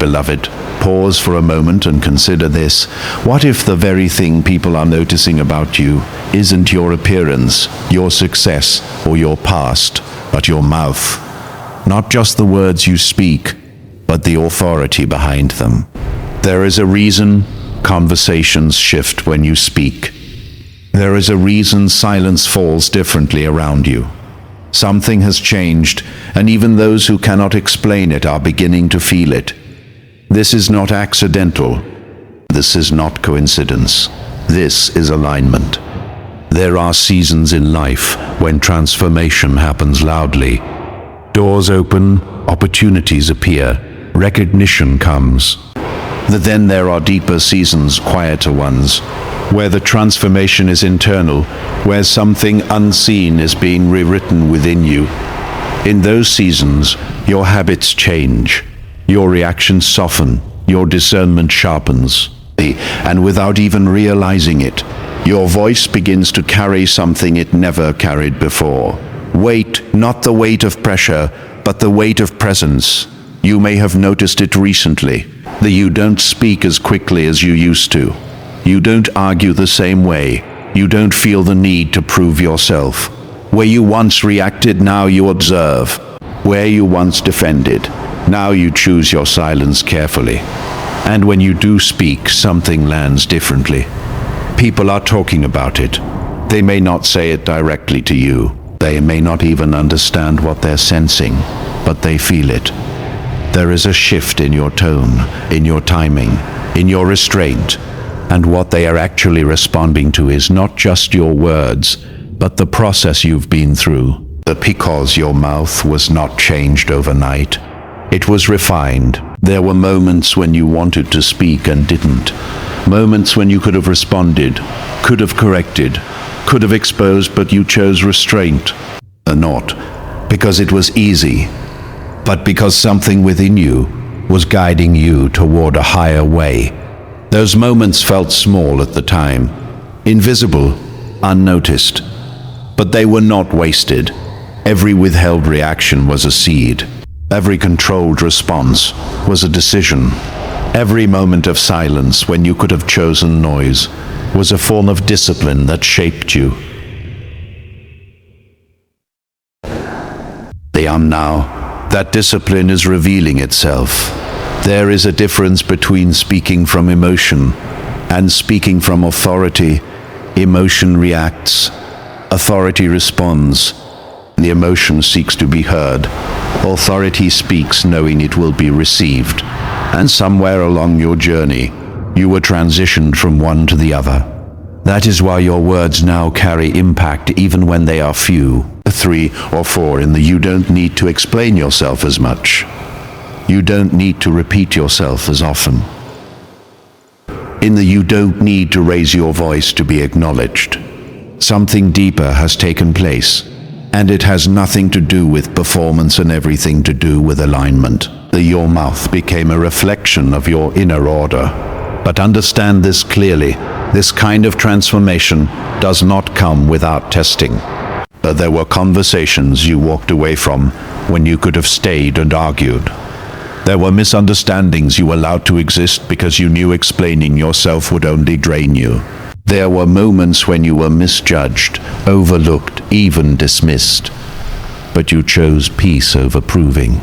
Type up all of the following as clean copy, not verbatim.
beloved, pause for a moment and consider this. What if the very thing people are noticing about you isn't your appearance, your success, or your past, but your mouth? Not just the words you speak, but the authority behind them. There is a reason conversations shift when you speak. There is a reason silence falls differently around you. Something has changed, and even those who cannot explain it are beginning to feel it. This is not accidental. This is not coincidence. This is alignment. There are seasons in life when transformation happens loudly. Doors open, opportunities appear, recognition comes. Then there are deeper seasons, quieter ones, where the transformation is internal, where something unseen is being rewritten within you. In those seasons, your habits change, your reactions soften, your discernment sharpens, and without even realizing it, your voice begins to carry something it never carried before. Weight, not the weight of pressure, but the weight of presence. You may have noticed it recently, that you don't speak as quickly as you used to. You don't argue the same way. You don't feel the need to prove yourself. Where you once reacted, now you observe. Where you once defended, now you choose your silence carefully. And when you do speak, something lands differently. People are talking about it. They may not say it directly to you. They may not even understand what they're sensing, but they feel it. There is a shift in your tone, in your timing, in your restraint. And what they are actually responding to is not just your words, but the process you've been through. Because your mouth was not changed overnight. It was refined. There were moments when you wanted to speak and didn't. Moments when you could have responded, could have corrected, could have exposed, but you chose restraint. Not because it was easy, but because something within you was guiding you toward a higher way. Those moments felt small at the time, invisible, unnoticed, but they were not wasted. Every withheld reaction was a seed. Every controlled response was a decision. Every moment of silence when you could have chosen noise was a form of discipline that shaped you. Now, that discipline is revealing itself. There is a difference between speaking from emotion and speaking from authority. Emotion reacts, authority responds. The emotion seeks to be heard. Authority speaks knowing it will be received. And somewhere along your journey, you were transitioned from one to the other. That is why your words now carry impact even when they are few. 3 or 4 in the you don't need to explain yourself as much. You don't need to repeat yourself as often. In the you don't need to raise your voice to be acknowledged. Something deeper has taken place, and it has nothing to do with performance and everything to do with alignment. Your mouth became a reflection of your inner order. But understand this clearly, this kind of transformation does not come without testing. But there were conversations you walked away from when you could have stayed and argued. There were misunderstandings you allowed to exist because you knew explaining yourself would only drain you. There were moments when you were misjudged, overlooked, even dismissed. But you chose peace over proving.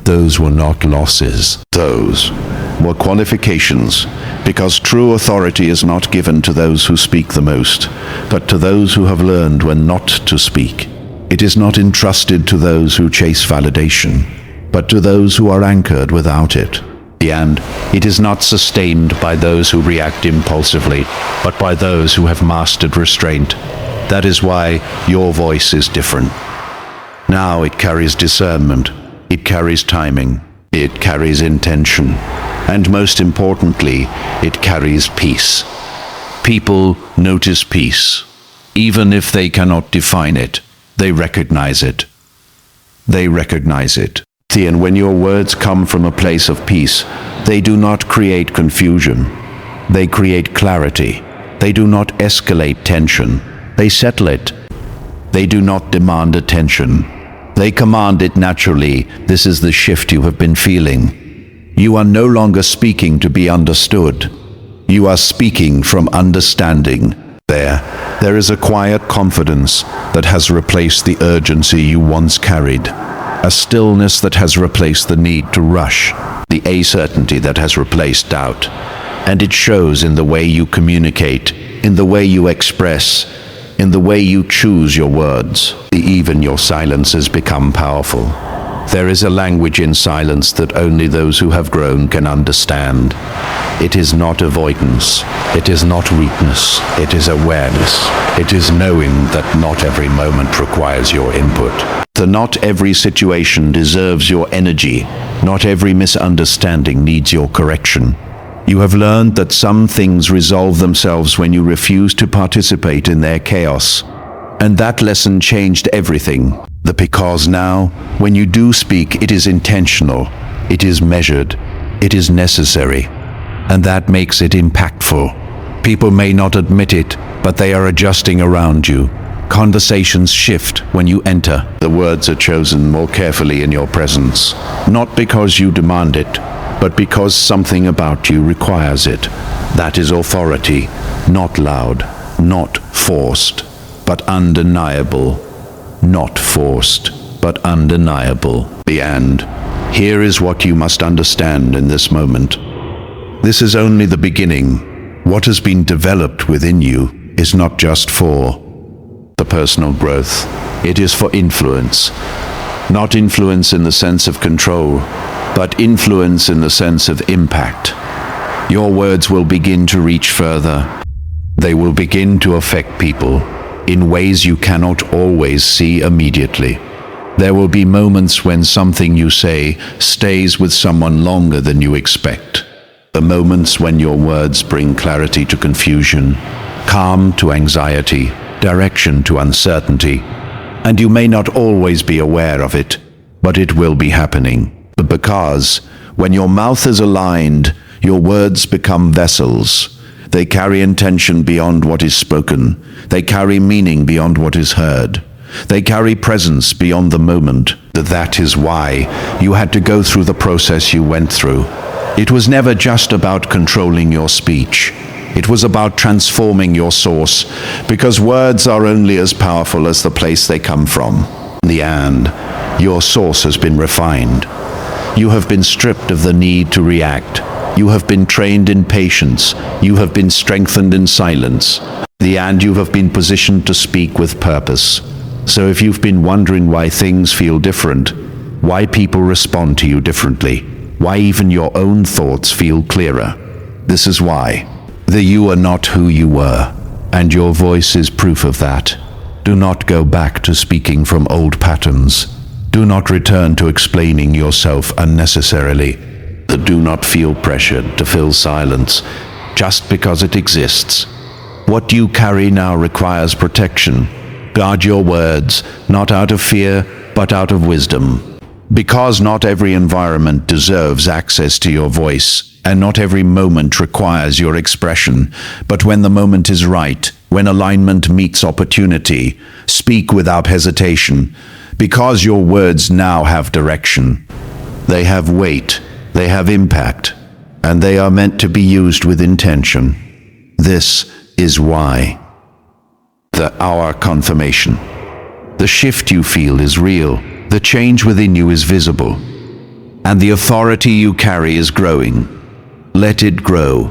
Those were not losses. Those were qualifications, because true authority is not given to those who speak the most, but to those who have learned when not to speak. It is not entrusted to those who chase validation, but to those who are anchored without it. And it is not sustained by those who react impulsively, but by those who have mastered restraint. That is why your voice is different. Now it carries discernment, it carries timing, it carries intention, and most importantly, it carries peace. People notice peace. Even if they cannot define it, they recognize it. They recognize it. And when your words come from a place of peace, they do not create confusion. They create clarity. They do not escalate tension. They settle it. They do not demand attention. They command it naturally. This is the shift you have been feeling. You are no longer speaking to be understood. You are speaking from understanding. There is a quiet confidence that has replaced the urgency you once carried. A stillness that has replaced the need to rush. The certainty that has replaced doubt. And it shows in the way you communicate, in the way you express, in the way you choose your words. Even your silences become powerful. There is a language in silence that only those who have grown can understand. It is not avoidance. It is not weakness. It is awareness. It is knowing that not every moment requires your input. That not every situation deserves your energy. Not every misunderstanding needs your correction. You have learned that some things resolve themselves when you refuse to participate in their chaos. And that lesson changed everything. Because now, when you do speak, it is intentional, it is measured, it is necessary. And that makes it impactful. People may not admit it, but they are adjusting around you. Conversations shift when you enter. The words are chosen more carefully in your presence, not because you demand it, but because something about you requires it. That is authority, not loud, not forced, but undeniable. Not forced, but undeniable. And here is what you must understand in this moment. This is only the beginning. What has been developed within you is not just for the personal growth. It is for influence. Not influence in the sense of control, but influence in the sense of impact. Your words will begin to reach further. They will begin to affect people in ways you cannot always see immediately. There will be moments when something you say stays with someone longer than you expect. The moments when your words bring clarity to confusion, calm to anxiety, direction to uncertainty. And you may not always be aware of it, but it will be happening. Because when your mouth is aligned, your words become vessels. They carry intention beyond what is spoken. They carry meaning beyond what is heard. They carry presence beyond the moment. That is why you had to go through the process you went through. It was never just about controlling your speech. It was about transforming your source, because words are only as powerful as the place they come from. In the end, your source has been refined. You have been stripped of the need to react. You have been trained in patience. You have been strengthened in silence. And you have been positioned to speak with purpose. So if you've been wondering why things feel different, why people respond to you differently, why even your own thoughts feel clearer, this is why. You are not who you were, and your voice is proof of that. Do not go back to speaking from old patterns. Do not return to explaining yourself unnecessarily. Do not feel pressured to fill silence just because it exists. What you carry now requires protection. Guard your words, not out of fear, but out of wisdom. Because not every environment deserves access to your voice, and not every moment requires your expression. But when the moment is right, when alignment meets opportunity, speak without hesitation, because your words now have direction. They have weight. They have impact, and they are meant to be used with intention. This is why. Our confirmation. The shift you feel is real. The change within you is visible. And the authority you carry is growing. Let it grow.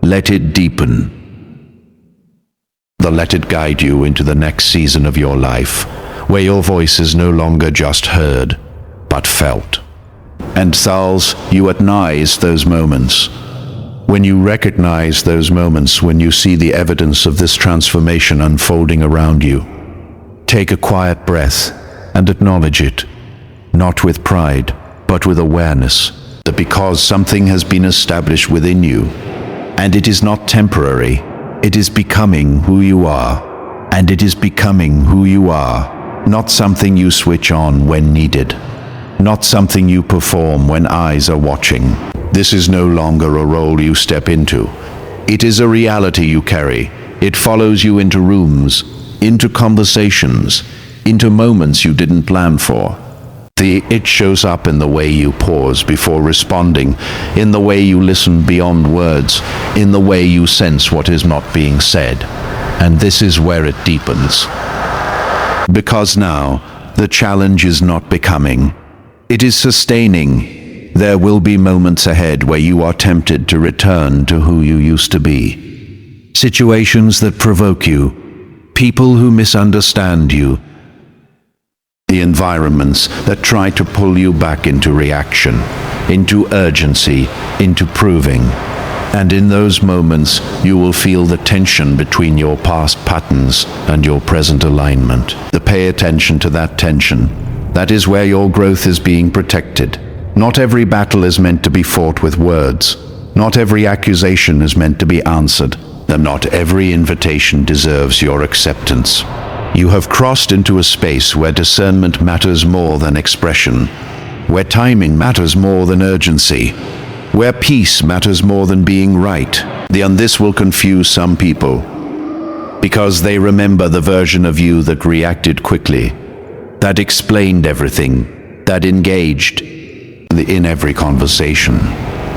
Let it deepen. Let it guide you into the next season of your life, where your voice is no longer just heard, but felt. And you recognize those moments. When you recognize those moments, when you see the evidence of this transformation unfolding around you, take a quiet breath and acknowledge it, not with pride, but with awareness, that because something has been established within you, and it is not temporary, it is becoming who you are, and it is becoming who you are, not something you switch on when needed. Not something you perform when eyes are watching. This is no longer a role you step into. It is a reality you carry. It follows you into rooms, into conversations, into moments you didn't plan for. It shows up in the way you pause before responding, in the way you listen beyond words, in the way you sense what is not being said. And this is where it deepens. Because now, the challenge is not becoming. It is sustaining. There will be moments ahead where you are tempted to return to who you used to be. Situations that provoke you, people who misunderstand you, the environments that try to pull you back into reaction, into urgency, into proving. And in those moments, you will feel the tension between your past patterns and your present alignment. Pay attention to that tension. That is where your growth is being protected. Not every battle is meant to be fought with words. Not every accusation is meant to be answered. And not every invitation deserves your acceptance. You have crossed into a space where discernment matters more than expression, where timing matters more than urgency, where peace matters more than being right. And this will confuse some people, because they remember the version of you that reacted quickly, that explained everything, that engaged in every conversation.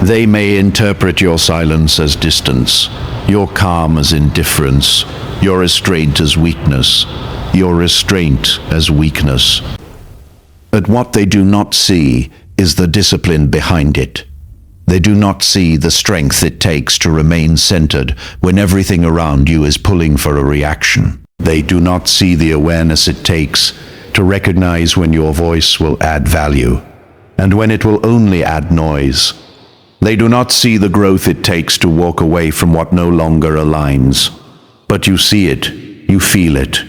They may interpret your silence as distance, your calm as indifference, your restraint as weakness, your restraint as weakness. But what they do not see is the discipline behind it. They do not see the strength it takes to remain centered when everything around you is pulling for a reaction. They do not see the awareness it takes to recognize when your voice will add value and when it will only add noise. They do not see the growth it takes to walk away from what no longer aligns. But you see it, you feel it,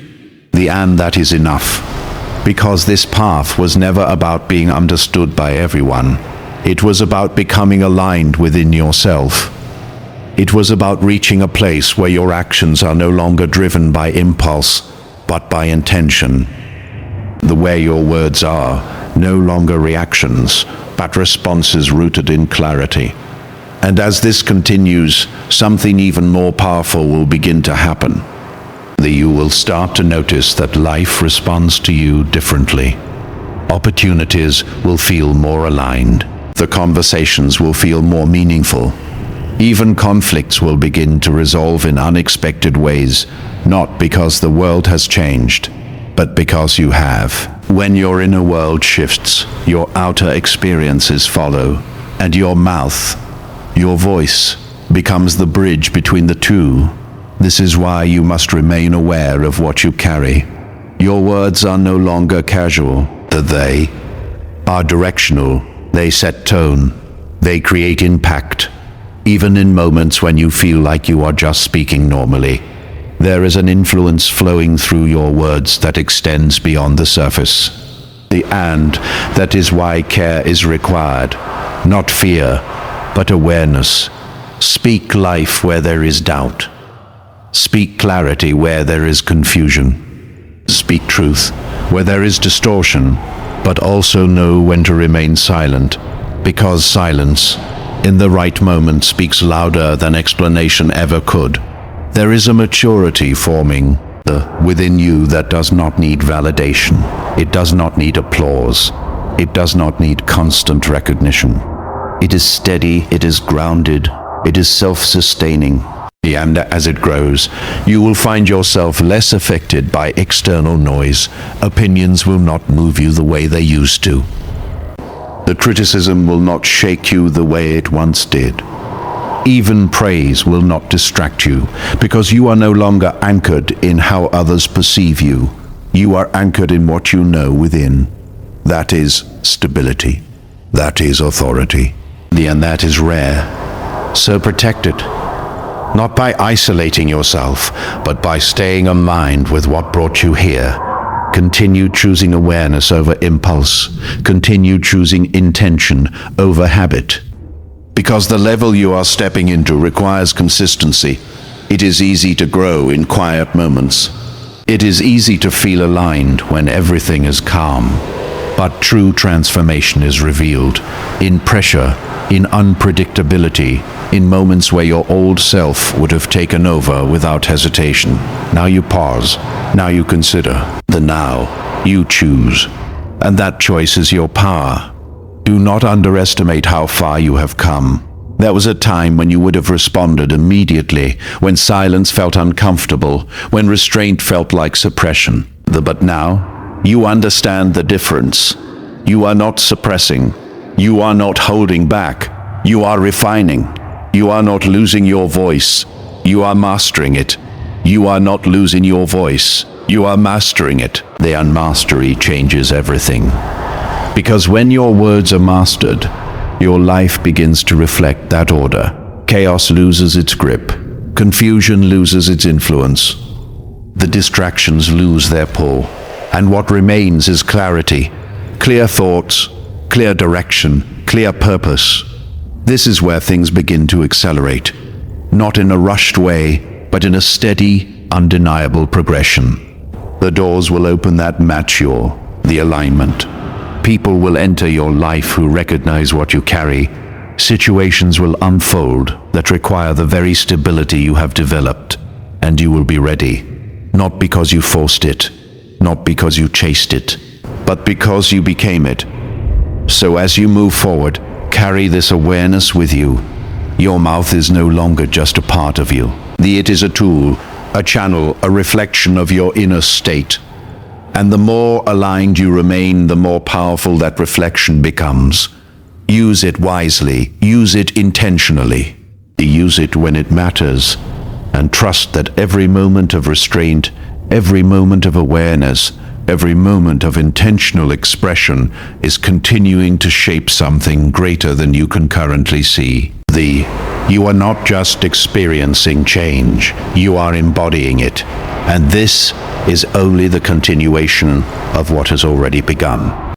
and that is enough. Because this path was never about being understood by everyone. It was about becoming aligned within yourself. It was about reaching a place where your actions are no longer driven by impulse, but by intention. Where your words are no longer reactions, but responses rooted in clarity. And as this continues, something even more powerful will begin to happen. You will start to notice that life responds to you differently. Opportunities will feel more aligned. The conversations will feel more meaningful. Even conflicts will begin to resolve in unexpected ways, not because the world has changed, but because you have. When your inner world shifts, your outer experiences follow, and your mouth, your voice, becomes the bridge between the two. This is why you must remain aware of what you carry. Your words are no longer casual. They are directional. They set tone. They create impact. Even in moments when you feel like you are just speaking normally, there is an influence flowing through your words that extends beyond the surface. And that is why care is required. Not fear, but awareness. Speak life where there is doubt. Speak clarity where there is confusion. Speak truth where there is distortion, but also know when to remain silent, because silence, in the right moment, speaks louder than explanation ever could. There is a maturity forming within you that does not need validation. It does not need applause. It does not need constant recognition. It is steady, it is grounded, it is self-sustaining. And as it grows, you will find yourself less affected by external noise. Opinions will not move you the way they used to. The criticism will not shake you the way it once did. Even praise will not distract you, because you are no longer anchored in how others perceive you. You are anchored in what you know within. That is stability. That is authority. And that is rare. So protect it. Not by isolating yourself, but by staying aligned with what brought you here. Continue choosing awareness over impulse. Continue choosing intention over habit. Because the level you are stepping into requires consistency. It is easy to grow in quiet moments. It is easy to feel aligned when everything is calm. But true transformation is revealed in pressure, in unpredictability, in moments where your old self would have taken over without hesitation. Now you pause. Now you consider. The now you choose. and that choice is your power. Do not underestimate how far you have come. There was a time when you would have responded immediately, when silence felt uncomfortable, when restraint felt like suppression. But now, you understand the difference. You are not suppressing. You are not holding back. You are refining. You are not losing your voice. You are mastering it. You are not losing your voice. You are mastering it. The unmastery changes everything. Because when your words are mastered, your life begins to reflect that order. Chaos loses its grip. Confusion loses its influence. The distractions lose their pull. And what remains is clarity. Clear thoughts, clear direction, clear purpose. This is where things begin to accelerate. Not in a rushed way, but in a steady, undeniable progression. The doors will open that match the alignment. People will enter your life who recognize what you carry. Situations will unfold that require the very stability you have developed, and you will be ready. Not because you forced it, not because you chased it, but because you became it. So as you move forward, carry this awareness with you. Your mouth is no longer just a part of you. It is a tool, a channel, a reflection of your inner state. And the more aligned you remain, the more powerful that reflection becomes. Use it wisely, use it intentionally. Use it when it matters, and trust that every moment of restraint, every moment of awareness, every moment of intentional expression is continuing to shape something greater than you can currently see. You are not just experiencing change, you are embodying it. And this is only the continuation of what has already begun.